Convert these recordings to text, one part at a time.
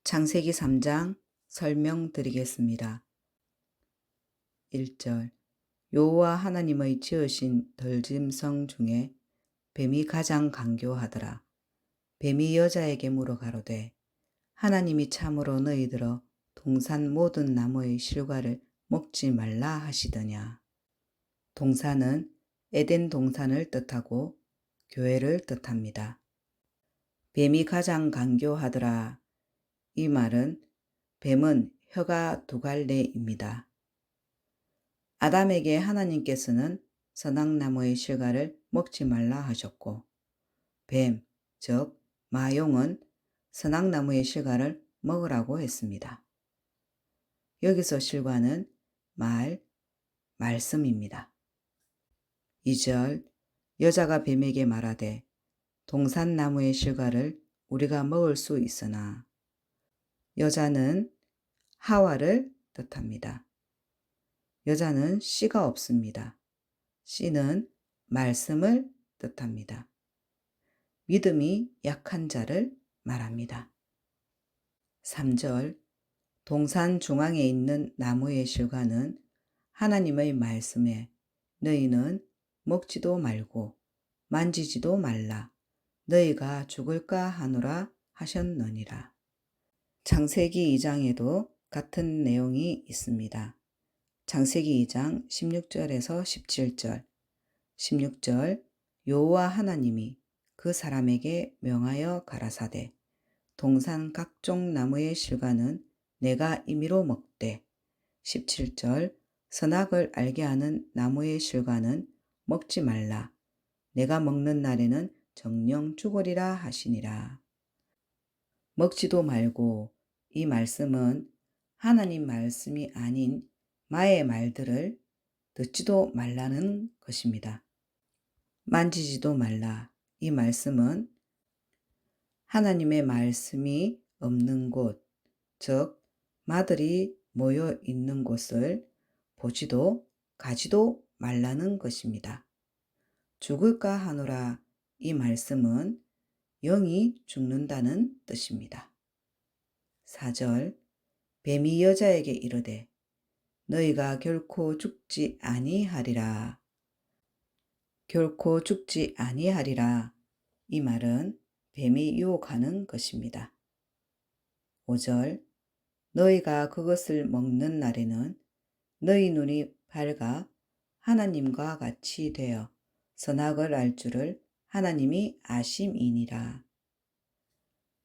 창세기 3장 설명드리겠습니다. 1절 여호와 하나님의 지으신 들짐승 중에 뱀이 가장 간교하더라. 뱀이 여자에게 물어 가로되 하나님이 참으로 너희들어 동산 모든 나무의 실과를 먹지 말라 하시더냐. 동산은 에덴 동산을 뜻하고 교회를 뜻합니다. 뱀이 가장 간교하더라. 이 말은 뱀은 혀가 두 갈래입니다. 아담에게 하나님께서는 선악나무의 실과를 먹지 말라 하셨고 뱀, 즉 마용은 선악나무의 실과를 먹으라고 했습니다. 여기서 실과는 말씀입니다. 2절 여자가 뱀에게 말하되 동산나무의 실과를 우리가 먹을 수 있으나 여자는 하와를 뜻합니다. 여자는 씨가 없습니다. 씨는 말씀을 뜻합니다. 믿음이 약한 자를 말합니다. 3절 동산 중앙에 있는 나무의 실과는 하나님의 말씀에 너희는 먹지도 말고 만지지도 말라 너희가 죽을까 하노라 하셨느니라. 창세기 2장에도 같은 내용이 있습니다. 창세기 2장 16절에서 17절 16절 여호와 하나님이 그 사람에게 명하여 가라사대 동산 각종 나무의 실과는 내가 임의로 먹되 17절 선악을 알게 하는 나무의 실과는 먹지 말라 내가 먹는 날에는 정령 죽으리라 하시니라. 먹지도 말고 이 말씀은 하나님 말씀이 아닌 마의 말들을 듣지도 말라는 것입니다. 만지지도 말라. 이 말씀은 하나님의 말씀이 없는 곳, 즉 마들이 모여 있는 곳을 보지도 가지도 말라는 것입니다. 죽을까 하노라. 이 말씀은 영이 죽는다는 뜻입니다. 4절 뱀이 여자에게 이르되 너희가 결코 죽지 아니하리라. 결코 죽지 아니하리라. 이 말은 뱀이 유혹하는 것입니다. 5절 너희가 그것을 먹는 날에는 너희 눈이 밝아 하나님과 같이 되어 선악을 알 줄을 하나님이 아심이니라.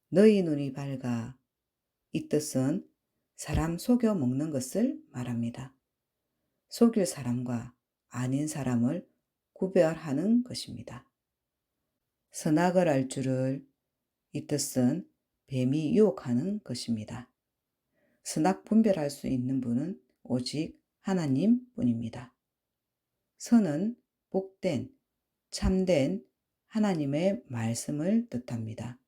너희 눈이 밝아 이 뜻은 사람 속여 먹는 것을 말합니다. 속일 사람과 아닌 사람을 구별하는 것입니다. 선악을 알 줄을 이 뜻은 뱀이 유혹하는 것입니다. 선악 분별할 수 있는 분은 오직 하나님 뿐입니다. 선은 복된, 참된 하나님의 말씀을 뜻합니다.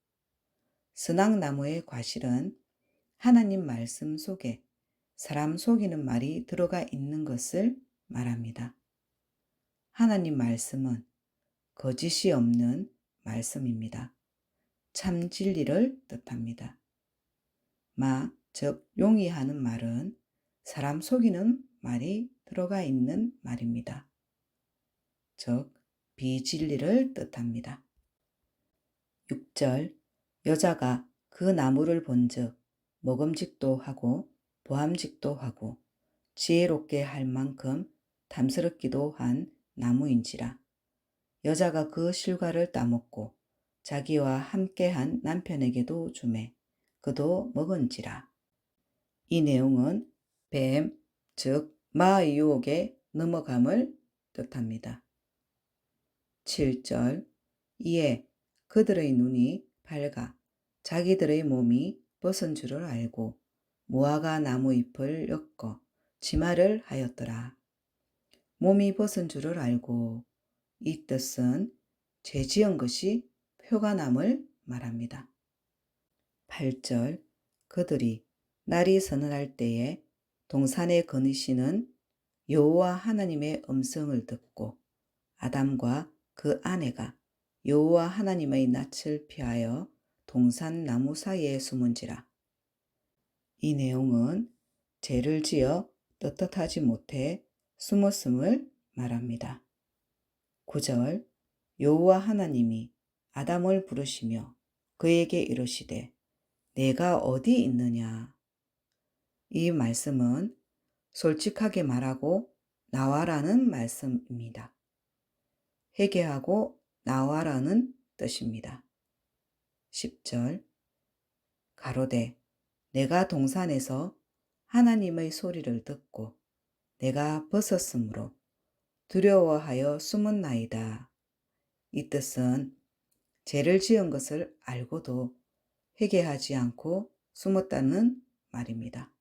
선악나무의 과실은 하나님 말씀 속에 사람 속이는 말이 들어가 있는 것을 말합니다. 하나님 말씀은 거짓이 없는 말씀입니다. 참 진리를 뜻합니다. 즉 용이 하는 말은 사람 속이는 말이 들어가 있는 말입니다. 즉 비진리를 뜻합니다. 6절 여자가 그 나무를 본즉 먹음직도 하고 보암직도 하고 지혜롭게 할 만큼 탐스럽기도 한 나무인지라. 여자가 그 실과를 따먹고 자기와 함께한 남편에게도 주매 그도 먹은지라. 이 내용은 뱀, 즉 마의 유혹에 넘어감을 뜻합니다. 7절 이에 그들의 눈이 밝아 자기들의 몸이 벗은 줄을 알고 무화과 나무 잎을 엮어 치마를 하였더라. 몸이 벗은 줄을 알고 이 뜻은 죄 지은 것이 표가 남을 말합니다. 8절 그들이 날이 서늘할 때에 동산에 거니시는 여호와 하나님의 음성을 듣고 아담과 그 아내가 여호와 하나님의 낯을 피하여 동산 나무 사이에 숨은지라. 이 내용은 죄를 지어 떳떳하지 못해 숨었음을 말합니다. 9절 여호와 하나님이 아담을 부르시며 그에게 이르시되 내가 어디 있느냐. 이 말씀은 솔직하게 말하고 나와라는 말씀입니다. 회개하고 나와라는 뜻입니다. 10절 가로되 내가 동산에서 하나님의 소리를 듣고 내가 벗었으므로 두려워하여 숨었나이다. 이 뜻은 죄를 지은 것을 알고도 회개하지 않고 숨었다는 말입니다.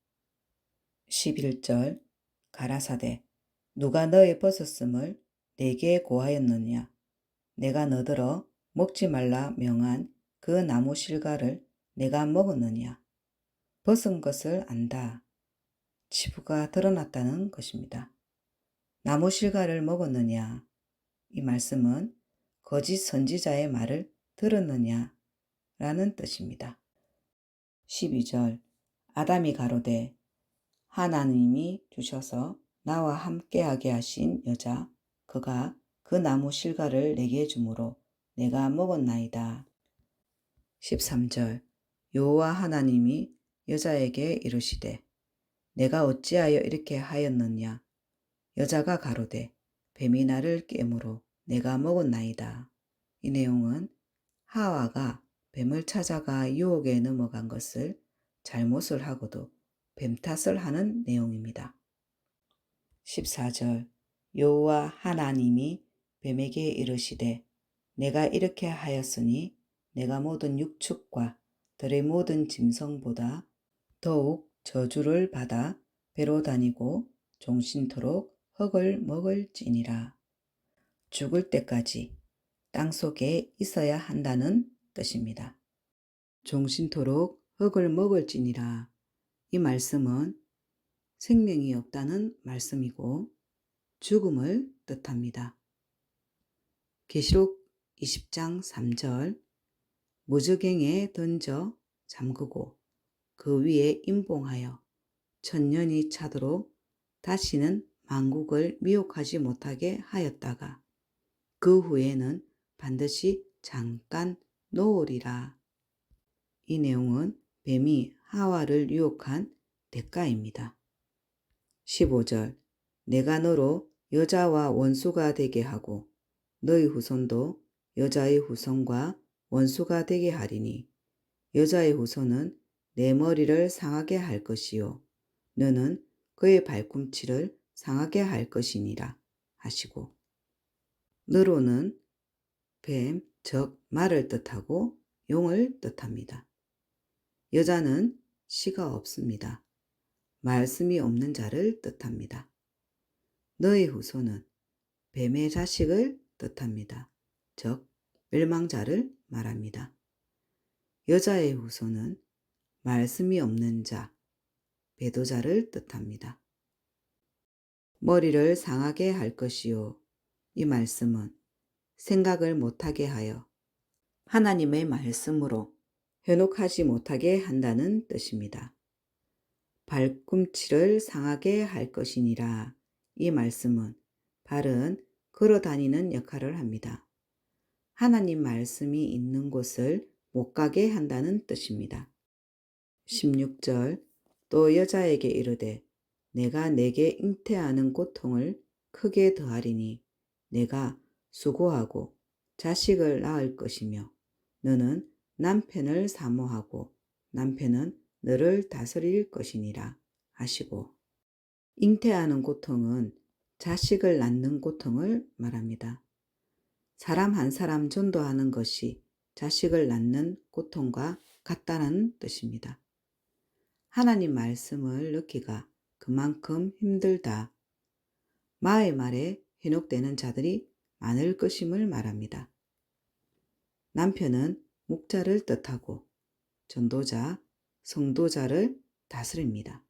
11절 가라사대 누가 너의 벗었음을 내게 고하였느냐. 내가 너더러 먹지 말라 명한 그 나무 실과를 내가 먹었느냐. 벗은 것을 안다. 치부가 드러났다는 것입니다. 나무 실과를 먹었느냐. 이 말씀은 거짓 선지자의 말을 들었느냐 라는 뜻입니다. 12절 아담이 가로되 하나님이 주셔서 나와 함께하게 하신 여자 그가 그 나무 실과를 내게 주므로 내가 먹었나이다. 13절 여호와 하나님이 여자에게 이르시되 내가 어찌하여 이렇게 하였느냐. 여자가 가로되 뱀이 나를 깨므로 내가 먹었나이다. 이 내용은 하와가 뱀을 찾아가 유혹에 넘어간 것을 잘못을 하고도 뱀 탓을 하는 내용입니다. 14절 여호와 하나님이 뱀에게 이르시되 내가 이렇게 하였으니 내가 모든 육축과 들의 모든 짐승보다 더욱 저주를 받아 배로 다니고 종신토록 흙을 먹을지니라. 죽을 때까지 땅속에 있어야 한다는 뜻입니다. 종신토록 흙을 먹을지니라. 이 말씀은 생명이 없다는 말씀이고 죽음을 뜻합니다. 계시록 20장 3절 무저갱에 던져 잠그고 그 위에 임봉하여 천년이 차도록 다시는 만국을 미혹하지 못하게 하였다가 그 후에는 반드시 잠깐 놓으리라. 이 내용은 뱀이 하와를 유혹한 대가입니다. 15절 내가 너로 여자와 원수가 되게 하고 너의 후손도 여자의 후손과 원수가 되게 하리니 여자의 후손은 내 머리를 상하게 할 것이요 너는 그의 발꿈치를 상하게 할 것이니라 하시고 너로는 뱀, 즉 말을 뜻하고 용을 뜻합니다. 여자는 씨가 없습니다. 말씀이 없는 자를 뜻합니다. 너의 후손은 뱀의 자식을 뜻합니다. 즉 멸망자를 말합니다. 여자의 후손은 말씀이 없는 자, 배도자를 뜻합니다. 머리를 상하게 할 것이요. 이 말씀은 생각을 못하게 하여 하나님의 말씀으로 현혹하지 못하게 한다는 뜻입니다. 발꿈치를 상하게 할 것이니라. 이 말씀은 발은 걸어 다니는 역할을 합니다. 하나님 말씀이 있는 곳을 못 가게 한다는 뜻입니다. 16절 또 여자에게 이르되 내가 내게 잉태하는 고통을 크게 더하리니 내가 수고하고 자식을 낳을 것이며 너는 남편을 사모하고 남편은 너를 다스릴 것이니라 하시고 잉태하는 고통은 자식을 낳는 고통을 말합니다. 사람 한 사람 전도하는 것이 자식을 낳는 고통과 같다는 뜻입니다. 하나님 말씀을 넣기가 그만큼 힘들다. 마의 말에 현혹되는 자들이 많을 것임을 말합니다. 남편은 목자를 뜻하고 전도자, 성도자를 다스립니다.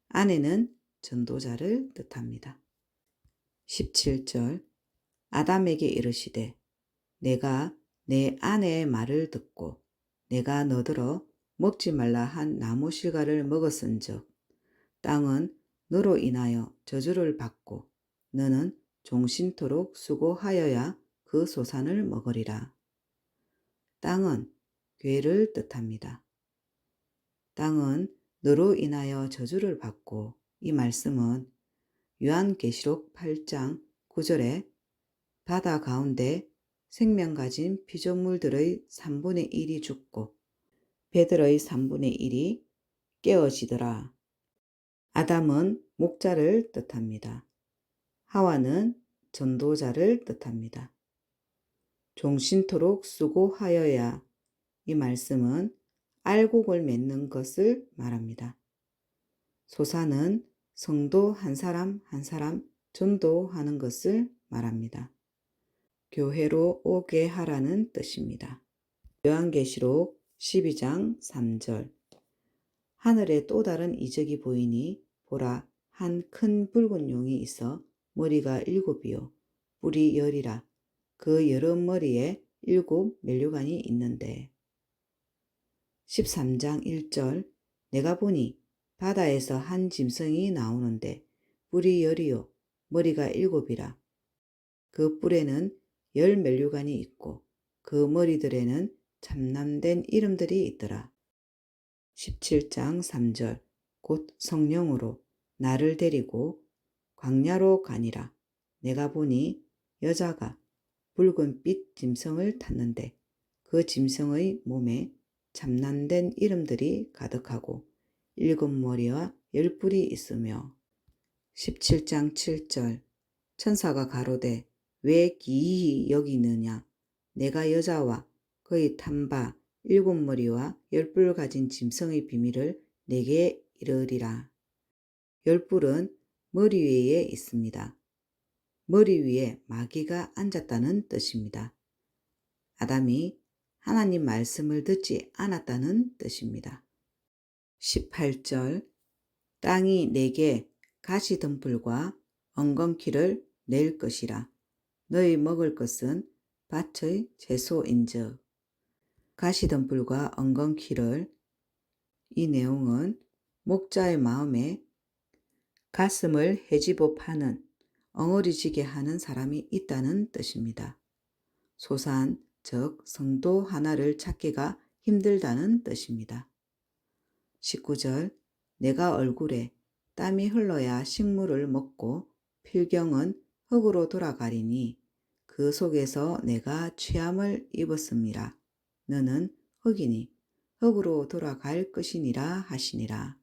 아내는 전도자를 뜻합니다. 17절 아담에게 이르시되 내가 내 아내의 말을 듣고 내가 너더러 먹지 말라 한 나무 실과를 먹었은즉 땅은 너로 인하여 저주를 받고 너는 종신토록 수고하여야 그 소산을 먹으리라. 땅은 괴를 뜻합니다. 땅은 너로 인하여 저주를 받고 이 말씀은 요한계시록 8장 9절에 바다 가운데 생명 가진 피조물들의 3분의 1이 죽고 배들의 3분의 1이 깨어지더라. 아담은 목자를 뜻합니다. 하와는 전도자를 뜻합니다. 종신토록 수고하여야 이 말씀은 알곡을 맺는 것을 말합니다. 소사는 성도 한 사람 한 사람 전도하는 것을 말합니다. 교회로 오게 하라는 뜻입니다. 요한계시록 12장 3절 하늘에 또 다른 이적이 보이니 보라 한 큰 붉은 용이 있어 머리가 7이요 뿔이 10이라 그 여러 머리에 7 면류관이 있는데 13장 1절 내가 보니 바다에서 한 짐승이 나오는데 뿔이 10이요 머리가 7이라 그 뿔에는 10 면류관이 있고 그 머리들에는 참남된 이름들이 있더라. 17장 3절 곧 성령으로 나를 데리고 광야로 가니라. 내가 보니 여자가 붉은 빛 짐승을 탔는데 그 짐승의 몸에 참남된 이름들이 가득하고 7 머리와 10 뿔이 있으며 17장 7절 천사가 가로되 왜 기이히 여기느냐 내가 여자와 그의 탄바 7 머리와 10 뿔 가진 짐승의 비밀을 내게 이르리라. 10 뿔은 머리 위에 있습니다. 머리 위에 마귀가 앉았다는 뜻입니다. 아담이 하나님 말씀을 듣지 않았다는 뜻입니다. 18절 땅이 내게 가시덤불과 엉겅퀴를 낼 것이라. 너희 먹을 것은 밭의 채소인즉. 가시덤불과 엉겅퀴를 이 내용은 목자의 마음에 가슴을 헤집어 파는 엉어리지게 하는 사람이 있다는 뜻입니다. 소산, 즉 성도 하나를 찾기가 힘들다는 뜻입니다. 19절 내가 얼굴에 땀이 흘러야 식물을 먹고 필경은 흙으로 돌아가리니 그 속에서 내가 취함을 입었음이라. 너는 흙이니 흙으로 돌아갈 것이니라 하시니라.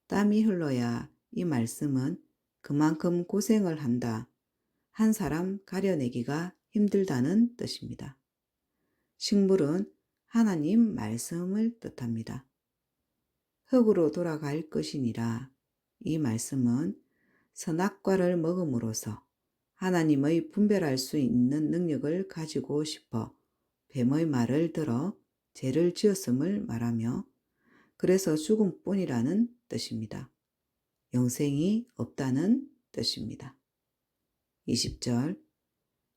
땀이 흘러야 이 말씀은 그만큼 고생을 한다. 한 사람 가려내기가 힘들다는 뜻입니다. 식물은 하나님 말씀을 뜻합니다. 흙으로 돌아갈 것이니라. 이 말씀은 선악과를 먹음으로써 하나님의 분별할 수 있는 능력을 가지고 싶어 뱀의 말을 들어 죄를 지었음을 말하며 그래서 죽음뿐이라는 뜻입니다. 영생이 없다는 뜻입니다. 20절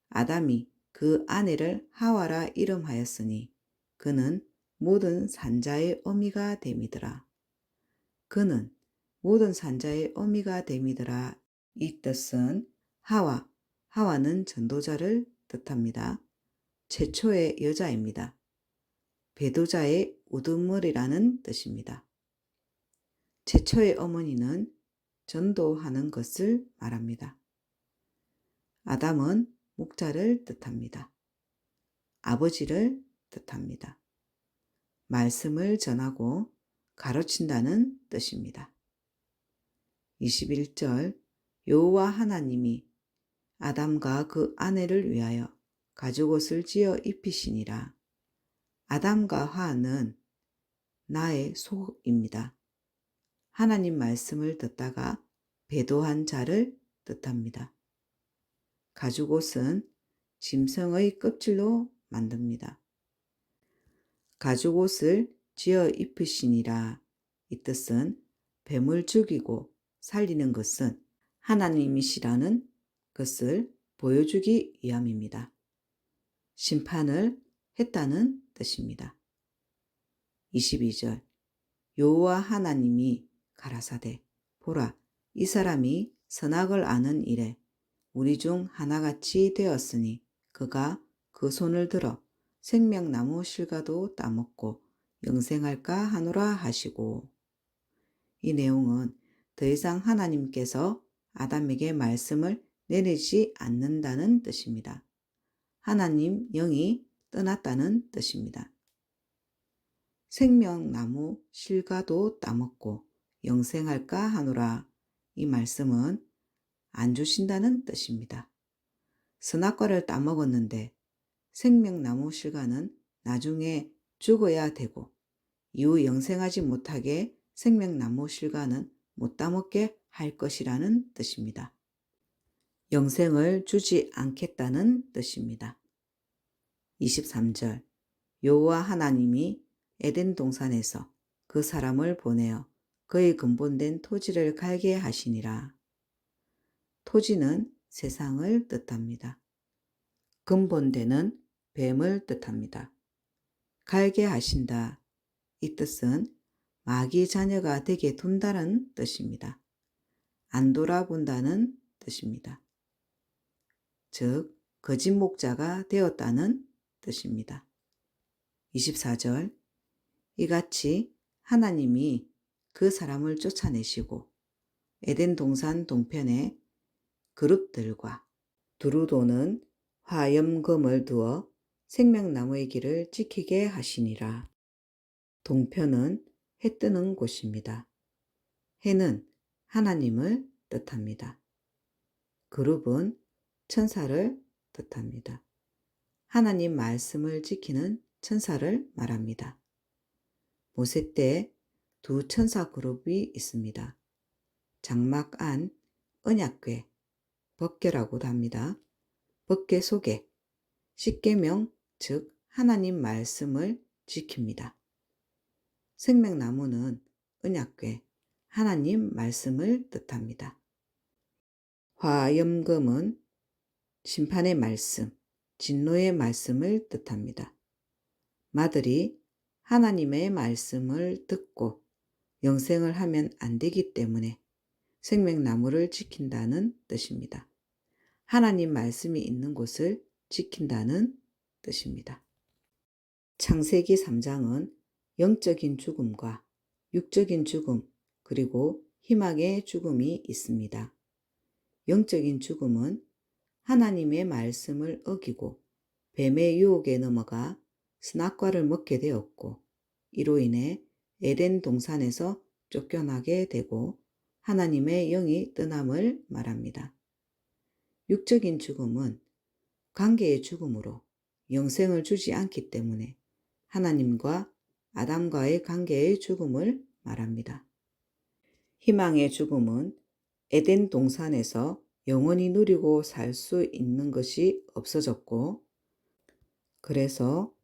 아담이 그 아내를 하와라 이름하였으니 그는 모든 산자의 어미가 됨이더라. 그는 모든 산자의 어미가 됨이더라. 이 뜻은 하와는 전도자를 뜻합니다. 최초의 여자입니다. 배도자의 우두머리라는 뜻입니다. 최초의 어머니는 전도하는 것을 말합니다. 아담은 목자를 뜻합니다. 아버지를 뜻합니다. 말씀을 전하고 가르친다는 뜻입니다. 21절 여호와 하나님이 아담과 그 아내를 위하여 가죽옷을 지어 입히시니라. 아담과 하와는 나의 속입니다. 하나님 말씀을 듣다가 배도한 자를 뜻합니다. 가죽옷은 짐승의 껍질로 만듭니다. 가죽옷을 지어 입으시니라. 이 뜻은 뱀을 죽이고 살리는 것은 하나님이시라는 것을 보여주기 위함입니다. 심판을 했다는 뜻입니다. 22절 여호와 하나님이 가라사대 보라 이 사람이 선악을 아는 일에 우리 중 하나같이 되었으니 그가 그 손을 들어 생명나무 실과도 따먹고 영생할까 하노라 하시고. 이 내용은 더 이상 하나님께서 아담에게 말씀을 내리지 않는다는 뜻입니다. 하나님 영이 떠났다는 뜻입니다. 생명나무 실과도 따먹고 영생할까 하노라. 이 말씀은 안 주신다는 뜻입니다. 선악과를 따먹었는데 생명나무 실과는 나중에 죽어야 되고 이후 영생하지 못하게 생명나무 실과는 못 따먹게 할 것이라는 뜻입니다. 영생을 주지 않겠다는 뜻입니다. 23절 여호와 하나님이 에덴 동산에서 그 사람을 보내어 그의 근본된 토지를 갈게 하시니라. 토지는 세상을 뜻합니다. 근본되는 뱀을 뜻합니다. 갈게 하신다. 이 뜻은 마귀 자녀가 되게 둔다는 뜻입니다. 안 돌아본다는 뜻입니다. 즉 거짓 목자가 되었다는 뜻입니다. 24절 이같이 하나님이 그 사람을 쫓아내시고 에덴 동산 동편에 그룹들과 두루 도는 화염검을 두어 생명나무의 길을 지키게 하시니라. 동편은 해 뜨는 곳입니다. 해는 하나님을 뜻합니다. 그룹은 천사를 뜻합니다. 하나님 말씀을 지키는 천사를 말합니다. 모세 때 두 천사 그룹이 있습니다. 장막 안 언약궤 법궤라고도 합니다. 법궤 속에 십계명 즉 하나님 말씀을 지킵니다. 생명나무는 언약궤 하나님 말씀을 뜻합니다. 화염검은 심판의 말씀, 진노의 말씀을 뜻합니다. 마들이 하나님의 말씀을 듣고 영생을 하면 안 되기 때문에 생명나무를 지킨다는 뜻입니다. 하나님 말씀이 있는 곳을 지킨다는 뜻입니다. 창세기 3장은 영적인 죽음과 육적인 죽음 그리고 희망의 죽음이 있습니다. 영적인 죽음은 하나님의 말씀을 어기고 뱀의 유혹에 넘어가 선악과를 먹게 되었고 이로 인해 에덴 동산에서 쫓겨나게 되고 하나님의 영이 떠남을 말합니다. 육적인 죽음은 관계의 죽음으로 영생을 주지 않기 때문에 하나님과 아담과의 관계의 죽음을 말합니다. 희망의 죽음은 에덴 동산에서 영원히 누리고 살 수 있는 것이 없어졌고 그래서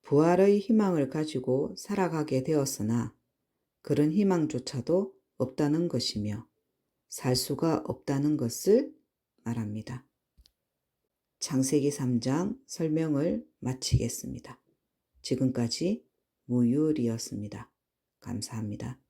부활의 희망을 가지고 살아가게 되었으나 그런 희망조차도 없다는 것이며 살 수가 없다는 것을 말합니다. 창세기 3장 설명을 마치겠습니다. 지금까지 무율이었습니다. 감사합니다.